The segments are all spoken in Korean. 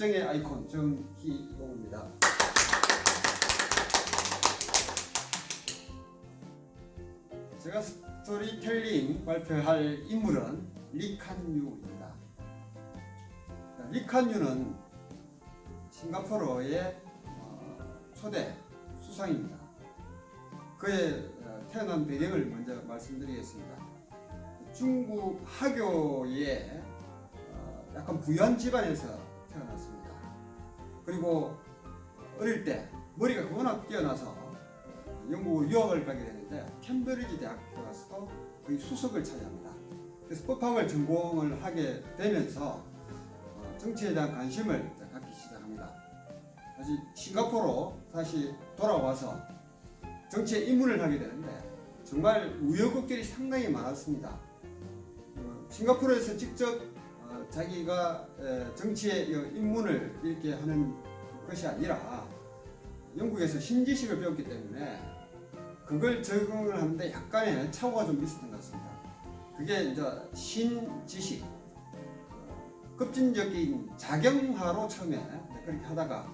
열정의 아이콘 정희동입니다. 제가 스토리텔링 발표할 인물은 리칸유입니다. 리칸유는 싱가포르의 초대 수상입니다. 그의 태어난 배경을 먼저 말씀드리겠습니다. 중국 하교의 약간 부유한 집안에서 태어났습니다. 그리고 어릴 때 머리가 워낙 뛰어나서 영국으로 유학을 가게 되는데 캠브리지 대학교 가서도 거의 수석을 차지합니다. 그래서 법학을 전공을 하게 되면서 정치에 대한 관심을 갖기 시작합니다. 다시 싱가포르로 다시 돌아와서 정치에 입문을 하게 되는데 정말 우여곡절이 상당히 많았습니다. 싱가포르에서 직접 자기가 정치에 입문을 이렇게 하는 것이 아니라 영국에서 신지식을 배웠기 때문에 그걸 적응을 하는데 약간의 착오가 좀 있었던 것 같습니다. 그게 이제 신지식, 급진적인 작용하로 처음에 그렇게 하다가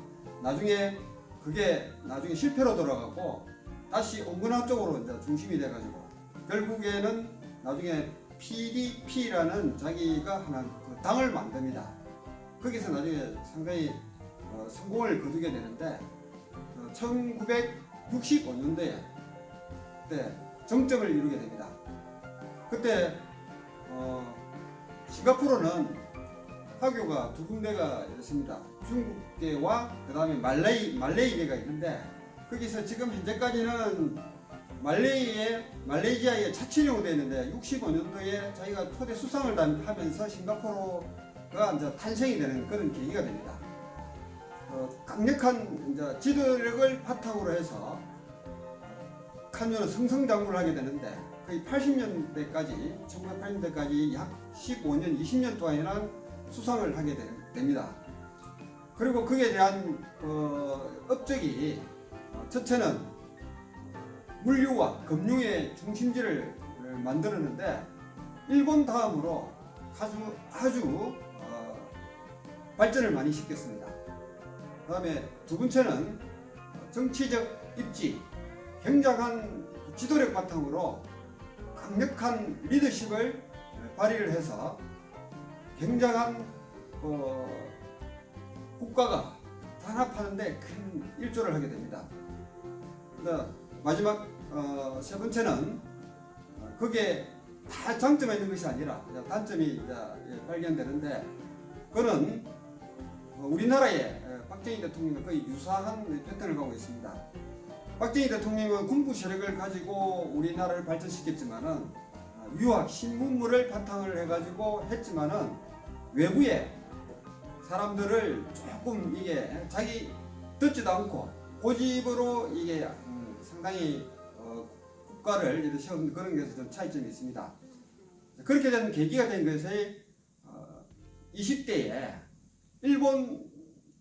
나중에 그게 실패로 돌아가고 다시 온건학 쪽으로 이제 중심이 돼가지고 결국에는 나중에 PDP라는 자기가 하나 그 당을 만듭니다. 거기서 나중에 상당히 성공을 거두게 되는데 1965년도에 그때 정점을 이루게 됩니다. 그때 싱가포르는 화교가 두 군데가 있습니다. 중국계와 그 다음에 말레이계가 있는데 거기서 지금 현재까지는 말레이시아에 자치령으로 되어 있는데 65년도에 자기가 초대 수상을 하면서 싱가포르가 이제 탄생이 되는 그런 계기가 됩니다. 강력한 이제 지도력을 바탕으로 해서 칸유는 승승장구를 하게 되는데 거의 80년대까지 1980년대까지 약 15년, 20년 동안이나 수상을 하게 됩니다. 그리고 그에 대한 업적이 첫째는 물류와 금융의 중심지를 만들었는데 일본 다음으로 아주 발전을 많이 시켰습니다. 그 다음에 두 번째는 정치적 입지, 굉장한 지도력 바탕으로 강력한 리더십을 발휘를 해서 굉장한 국가가 단합하는데 큰 일조를 하게 됩니다. 마지막 세 번째는 그게 다 장점이 있는 것이 아니라 단점이 발견되는데 그는 우리나라의 박정희 대통령과 거의 유사한 패턴을 가고 있습니다. 박정희 대통령은 군부 세력을 가지고 우리나라를 발전시켰지만은 유학 신문물을 바탕을 해가지고 했지만은 외부에 사람들을 조금 이게 자기 듣지도 않고 고집으로 이게 상당히 국가를 세우는 그런 것에서 좀 차이점이 있습니다. 그렇게 된 계기가 된 것이 20대에 일본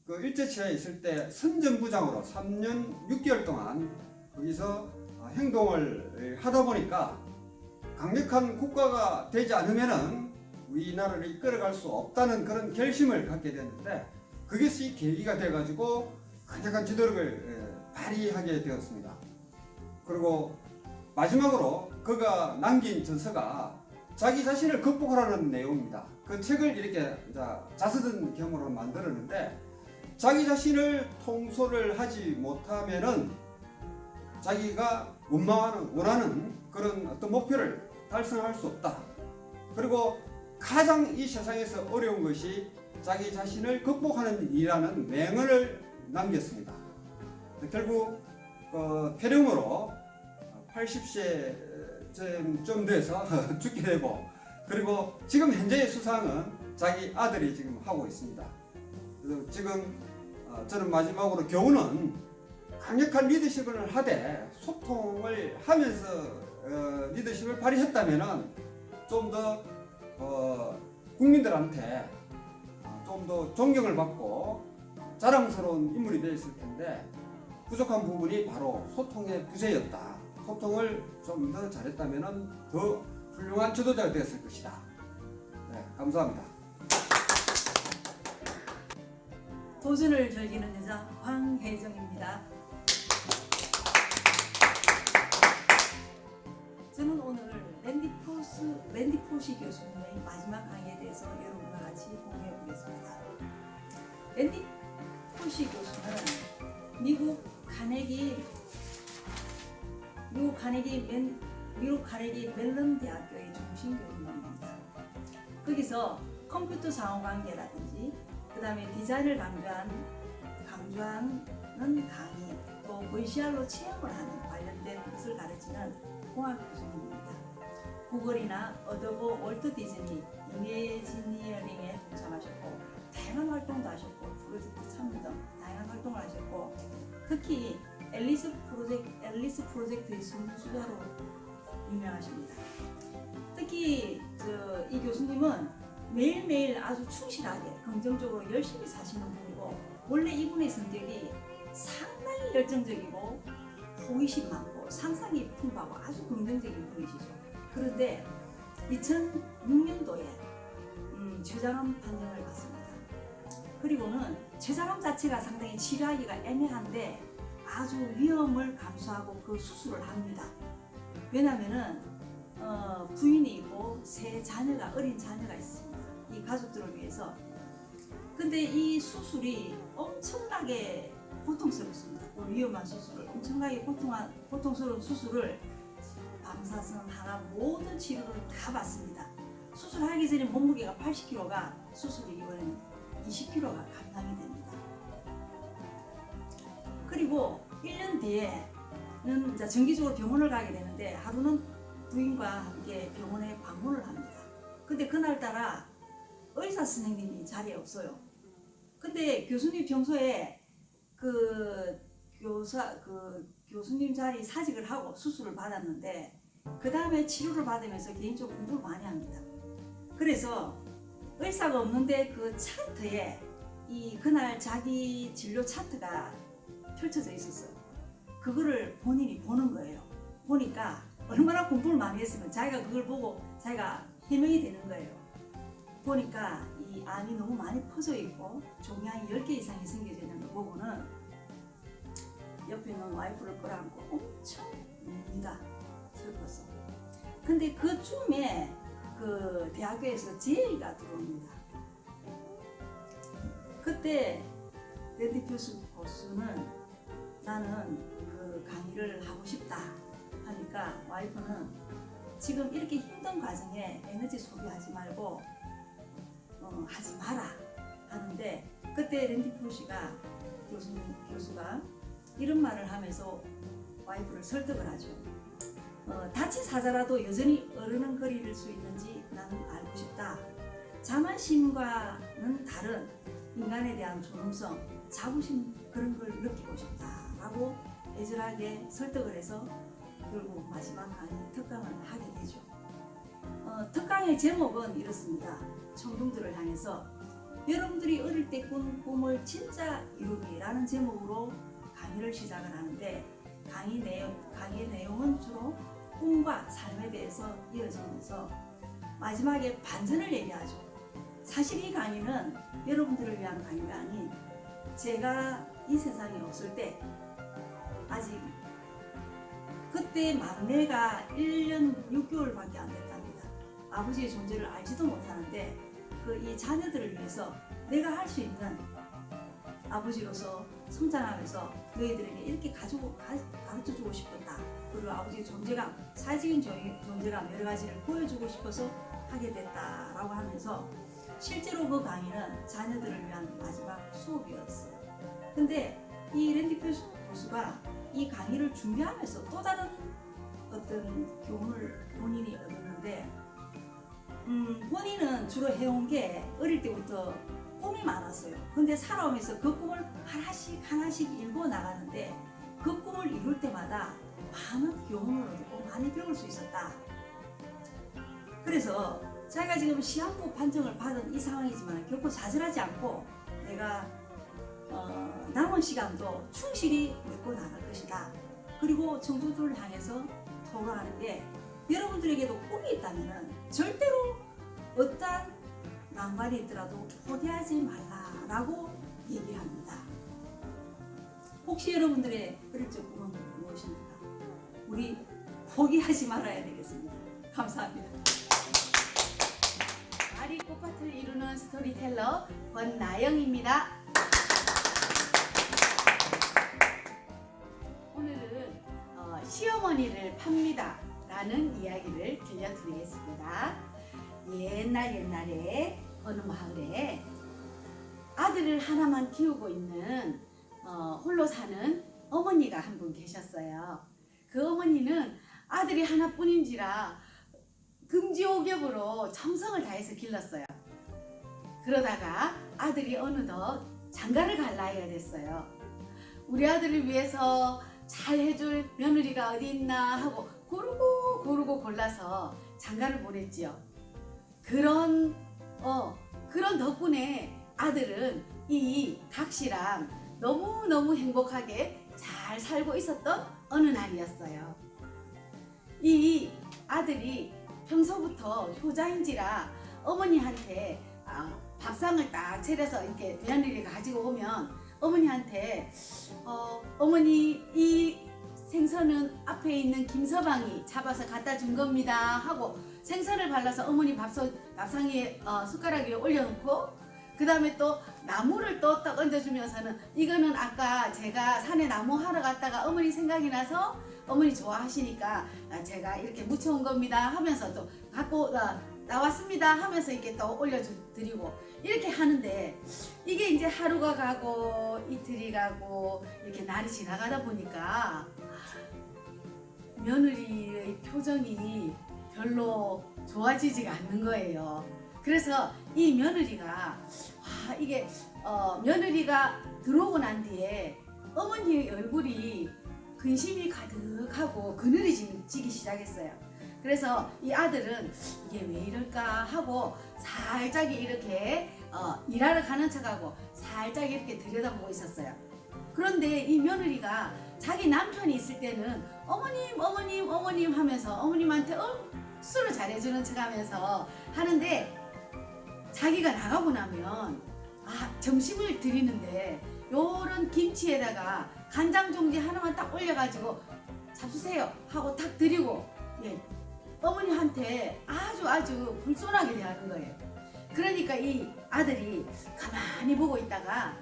일제치하에 있을 때 선전부장으로 3년 6개월 동안 거기서 행동을 하다 보니까 강력한 국가가 되지 않으면은 우리나라를 이끌어갈 수 없다는 그런 결심을 갖게 됐는데 그것이 계기가 돼가지고 강력한 지도력을 발휘하게 되었습니다. 그리고 마지막으로 그가 남긴 저서가 자기 자신을 극복하라는 내용입니다. 그 책을 이렇게 자서전 경으로 만들었는데 자기 자신을 통솔을 하지 못하면은 자기가 원하는 그런 어떤 목표를 달성할 수 없다. 그리고 가장 이 세상에서 어려운 것이 자기 자신을 극복하는 일이라는 맹언을 남겼습니다. 결국 폐렴으로 80세쯤 돼서 죽게 되고 그리고 지금 현재의 수상은 자기 아들이 지금 하고 있습니다. 그래서 지금 저는 마지막으로 교훈은 강력한 리더십을 하되 소통을 하면서 리더십을 발휘했다면 좀 더 국민들한테 좀 더 존경을 받고 자랑스러운 인물이 되었을 텐데 부족한 부분이 바로 소통의 부재였다. 소통을 좀 더 잘했다면 더 훌륭한 지도자가 되었을 것이다. 네, 감사합니다. 도전을 즐기는 여자 황혜정입니다. 저는 오늘 랜디 포시 교수님의 마지막 강의에 대해서 여러분과 같이 공유해 보겠습니다. 랜디 포시 교수는 미국 카네기 멜론 대학교의 중심 교수님입니다. 거기서 컴퓨터 상호 관계라든지 그 다음에 디자인을 강조하는 강의, 또 VCR로 체험을 하는 관련된 것을 가르치는 공학 교수님입니다. 구글이나 어도보, 월트 디즈니, 이미지니어링에 동참하셨고 다양한 활동도 하셨고 프로젝트 참여 등 다양한 활동을 하셨고 특히 앨리스 프로젝트의 선수자로 유명하십니다. 특히 이 교수님은 매일매일 아주 충실하게 긍정적으로 열심히 사시는 분이고 원래 이분의 성격이 상당히 열정적이고 호기심 많고 상상이 풍부하고 아주 긍정적인 분이시죠. 그런데 2006년도에 췌장암 판정을 받습니다. 그리고는 췌장암 자체가 상당히 치료하기가 애매한데 아주 위험을 감수하고 그 수술을 합니다. 왜냐하면은 부인이 있고 어린 자녀가 있습니다. 이 가족들을 위해서. 근데 이 수술이 엄청나게 고통스럽습니다. 위험한 수술을, 엄청나게 고통스러운 수술을 방사선, 항암 모든 치료를 다 받습니다. 수술하기 전에 몸무게가 80kg가 수술 이후에는 20kg가 감당이 됩니다. 그리고 1년 뒤에는 이제 정기적으로 병원을 가게 되는데 하루는 부인과 함께 병원에 방문을 합니다. 근데 그날따라 의사 선생님이 자리에 없어요. 근데 교수님 평소에 교수님 자리 사직을 하고 수술을 받았는데 그 다음에 치료를 받으면서 개인적으로 공부를 많이 합니다. 그래서 의사가 없는데 그 차트에 그날 자기 진료 차트가 펼쳐져 있었어요. 그거를 본인이 보는 거예요. 보니까 얼마나 공부를 많이 했으면 자기가 그걸 보고 자기가 해명이 되는 거예요. 보니까 이 암이 너무 많이 퍼져 있고 종양이 10개 이상이 생겨져 있는 걸 보고는 옆에 있는 와이프를 끌어안고 엄청 웁니다. 슬퍼서. 근데 그쯤에 그 대학교에서 제의가 들어옵니다. 그때 랜디 교수는 나는 그 강의를 하고 싶다 하니까 와이프는 지금 이렇게 힘든 과정에 에너지 소비하지 말고 하지 마라 하는데 그때 랜디 포시가 교수가 이런 말을 하면서 와이프를 설득을 하죠. 다친 사자라도 여전히 어른거릴 수 있는지 나는 알고 싶다. 자만심과는 다른 인간에 대한 존엄성, 자부심 그런 걸 느끼고 싶다라고 애절하게 설득을 해서 결국 마지막 강의 특강을 하게 되죠. 특강의 제목은 이렇습니다. 청중들을 향해서 여러분들이 어릴 때 꾼 꿈을 진짜 이루기라는 제목으로 강의를 시작을 하는데 강의 내용은 주로 꿈과 삶에 대해서 이어지면서 마지막에 반전을 얘기하죠. 사실 이 강의는 여러분들을 위한 강의가 아닌 제가 이 세상에 없을 때 아직 그때 막내가 1년 6개월밖에 안 됐답니다. 아버지의 존재를 알지도 못하는데 이 자녀들을 위해서 내가 할 수 있는 아버지로서 성장하면서 너희들에게 이렇게 가르쳐주고 싶었다. 그리고 아버지의 존재감, 사회적인 존재감 여러 가지를 보여주고 싶어서 하게 됐다라고 하면서 실제로 그 강의는 자녀들을 위한 마지막 수업이었어요. 근데 이 랜디 교수가 이 강의를 준비하면서 또 다른 어떤 교훈을 본인이 얻었는데 본인은 주로 해온 게 어릴 때부터 꿈이 많았어요. 근데 살아오면서 그 꿈을 하나씩 일궈 나가는데 그 꿈을 이룰 때마다 많은 교훈을 얻고 많이 배울 수 있었다. 그래서 자기가 지금 시한부 판정을 받은 이 상황이지만 결코 좌절하지 않고 내가 남은 시간도 충실히 메꿔 나갈 것이다. 그리고 청중들을 향해서 토로하는 게 여러분들에게도 꿈이 있다면 절대로 어떠한 난관이 있더라도 포기하지 말라라고 얘기합니다. 혹시 여러분들의 어릴 적 꿈은 무엇입니까? 우리 포기하지 말아야 되겠습니다. 감사합니다. 아리 꽃밭을 이루는 스토리텔러 권나영입니다. 오늘은 시어머니를 팝니다 라는 이야기를 들려드리겠습니다. 옛날에 어느 마을에 아들을 하나만 키우고 있는 홀로 사는 어머니가 한 분 계셨어요. 그 어머니는 아들이 하나뿐인지라 금지옥엽으로 정성을 다해서 길렀어요. 그러다가 아들이 어느덧 장가를 갈 나이가 됐어요. 우리 아들을 위해서 잘 해줄 며느리가 어디 있나 하고 고르고 골라서 장가를 보냈지요. 그런 덕분에 아들은 이 각시랑 너무너무 행복하게 잘 살고 있었던 어느 날이었어요. 이 아들이 평소부터 효자인지라 어머니한테 밥상을 딱 차려서 이렇게 며느리가 가지고 오면 어머니한테 어머니 이 생선은 앞에 있는 김서방이 잡아서 갖다 준 겁니다 하고 생선을 발라서 어머니 밥상에 숟가락 위에 올려놓고 그 다음에 또 나무를 또 딱 얹어주면서는 이거는 아까 제가 산에 나무 하러 갔다가 어머니 생각이 나서 어머니 좋아하시니까 제가 이렇게 묻혀온 겁니다 하면서 또 갖고 나왔습니다 하면서 이렇게 또 올려드리고 이렇게 하는데 이게 이제 하루가 가고 이틀이 가고 이렇게 날이 지나가다 보니까 며느리의 표정이 별로 좋아지지가 않는 거예요. 그래서 이 며느리가 이게 며느리가 들어오고 난 뒤에 어머니의 얼굴이 근심이 가득하고 그늘이지기 시작했어요. 그래서 이 아들은 이게 왜 이럴까 하고 살짝 이렇게 일하러 가는 척하고 살짝 이렇게 들여다보고 있었어요. 그런데 이 며느리가 자기 남편이 있을 때는 어머님 하면서 어머님한테 술을 잘해주는 척하면서 하는데 자기가 나가고 나면 점심을 드리는데 요런 김치에다가 간장 종지 하나만 딱 올려가지고 잡수세요 하고 딱 드리고 어머니한테 아주 불손하게 대하는 거예요. 그러니까 이 아들이 가만히 보고 있다가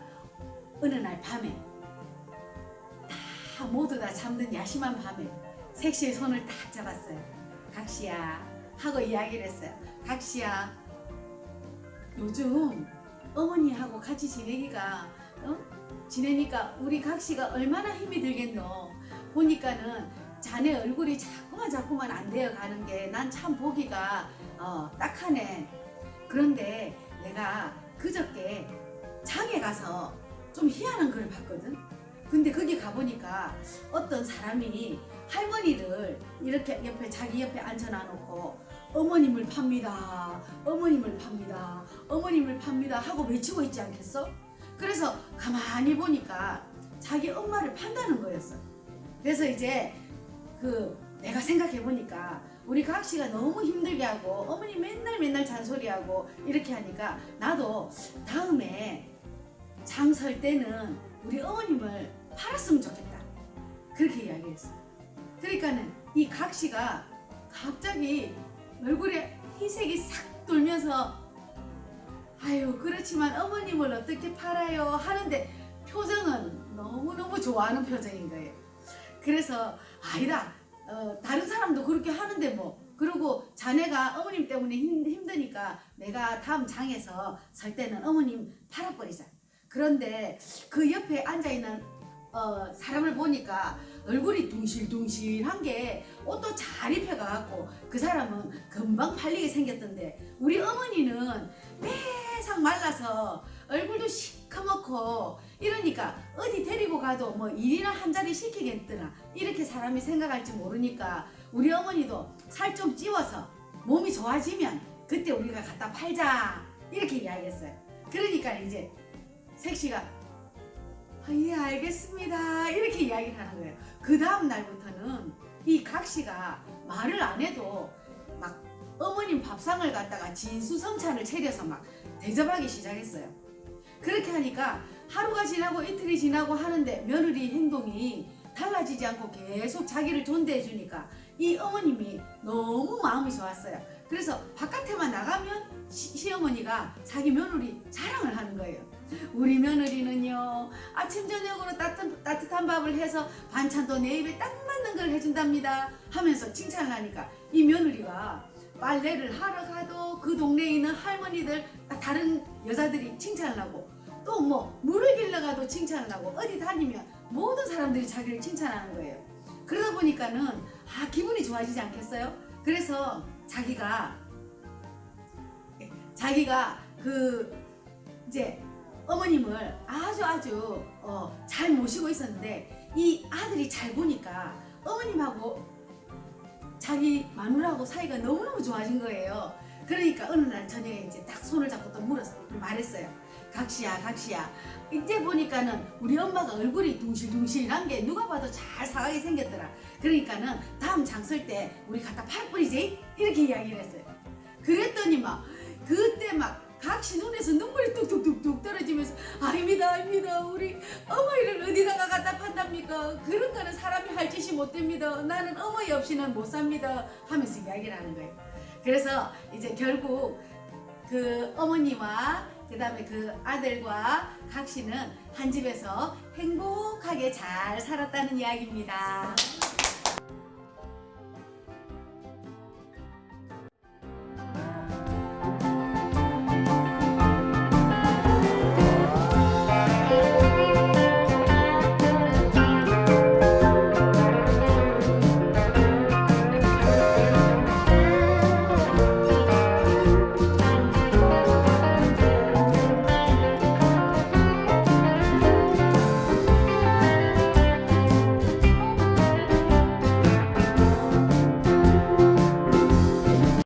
어느 날 밤에 모두 다 잠든 야심한 밤에 색시의 손을 딱 잡았어요. 각시야 하고 이야기를 했어요. 각시야 요즘 어머니하고 같이 지내니까 우리 각시가 얼마나 힘이 들겠노. 보니까는 자네 얼굴이 자꾸만 안 되어 가는 게 난 참 보기가 딱하네. 그런데 내가 그저께 장에 가서 좀 희한한 걸 봤거든. 근데 거기 가보니까 어떤 사람이 할머니를 이렇게 자기 옆에 앉혀놔놓고 어머님을 팝니다 하고 외치고 있지 않겠어? 그래서 가만히 보니까 자기 엄마를 판다는 거였어. 그래서 이제 내가 생각해 보니까 우리 각시가 너무 힘들게 하고 어머니 맨날 잔소리하고 이렇게 하니까 나도 다음에 장 설 때는 우리 어머님을 팔았으면 좋겠다. 그렇게 이야기했어. 그러니까는 이 각시가 갑자기 얼굴에 희색이 싹 돌면서 아유 그렇지만 어머님을 어떻게 팔아요 하는데 표정은 너무너무 좋아하는 표정인 거예요. 그래서 아니다 다른 사람도 그렇게 하는데 뭐 그리고 자네가 어머님 때문에 힘드니까 내가 다음 장에서 설 때는 어머님 팔아버리자. 그런데 그 옆에 앉아있는 사람을 보니까 얼굴이 둥실둥실한 게 옷도 잘 입혀가갖고 그 사람은 금방 팔리게 생겼던데 우리 어머니는 매상 말라서 얼굴도 시커멓고 이러니까 어디 데리고 가도 뭐 일이나 한 자리 시키겠더라 이렇게 사람이 생각할지 모르니까 우리 어머니도 살 좀 찌워서 몸이 좋아지면 그때 우리가 갖다 팔자 이렇게 이야기했어요. 그러니까 이제 색시가 예 알겠습니다 이렇게 이야기를 하는 거예요. 그 다음 날부터는 이 각시가 말을 안 해도 막 어머님 밥상을 갖다가 진수성찬을 차려서 막 대접하기 시작했어요. 그렇게 하니까 하루가 지나고 이틀이 지나고 하는데 며느리 행동이 달라지지 않고 계속 자기를 존대해 주니까 이 어머님이 너무 마음이 좋았어요. 그래서 바깥에만 나가면 시어머니가 자기 며느리 자랑을 하는 거예요. 우리 며느리는요 아침 저녁으로 따뜻한 밥을 해서 반찬도 내 입에 딱 맞는 걸 해준답니다 하면서 칭찬을 하니까 이 며느리가 빨래를 하러 가도 그 동네에 있는 할머니들 다른 여자들이 칭찬을 하고 또 뭐 물을 길러 가도 칭찬을 하고 어디 다니면 모든 사람들이 자기를 칭찬하는 거예요. 그러다 보니까는 기분이 좋아지지 않겠어요? 그래서 자기가 그 이제 어머님을 아주 잘 모시고 있었는데 이 아들이 잘 보니까 어머님하고 자기 마누라하고 사이가 너무너무 좋아진 거예요. 그러니까 어느 날 저녁에 이제 딱 손을 잡고 또 말했어요. 각시야 이제 보니까는 우리 엄마가 얼굴이 둥실둥실한 게 누가 봐도 잘 사가게 생겼더라. 그러니까는 다음 장설 때 우리 갖다 팔 뿌리지 이렇게 이야기를 했어요. 그랬더니 그때 각시 눈에서 눈물이 뚝뚝뚝뚝 떨어지면서 아닙니다 우리 어머니를 어디다가 갖다 판답니까? 그런 거는 사람이 할 짓이 못 됩니다. 나는 어머니 없이는 못 삽니다 하면서 이야기를 하는 거예요. 그래서 이제 결국 그 어머니와 그 다음에 그 아들과 각시는 한 집에서 행복하게 잘 살았다는 이야기입니다.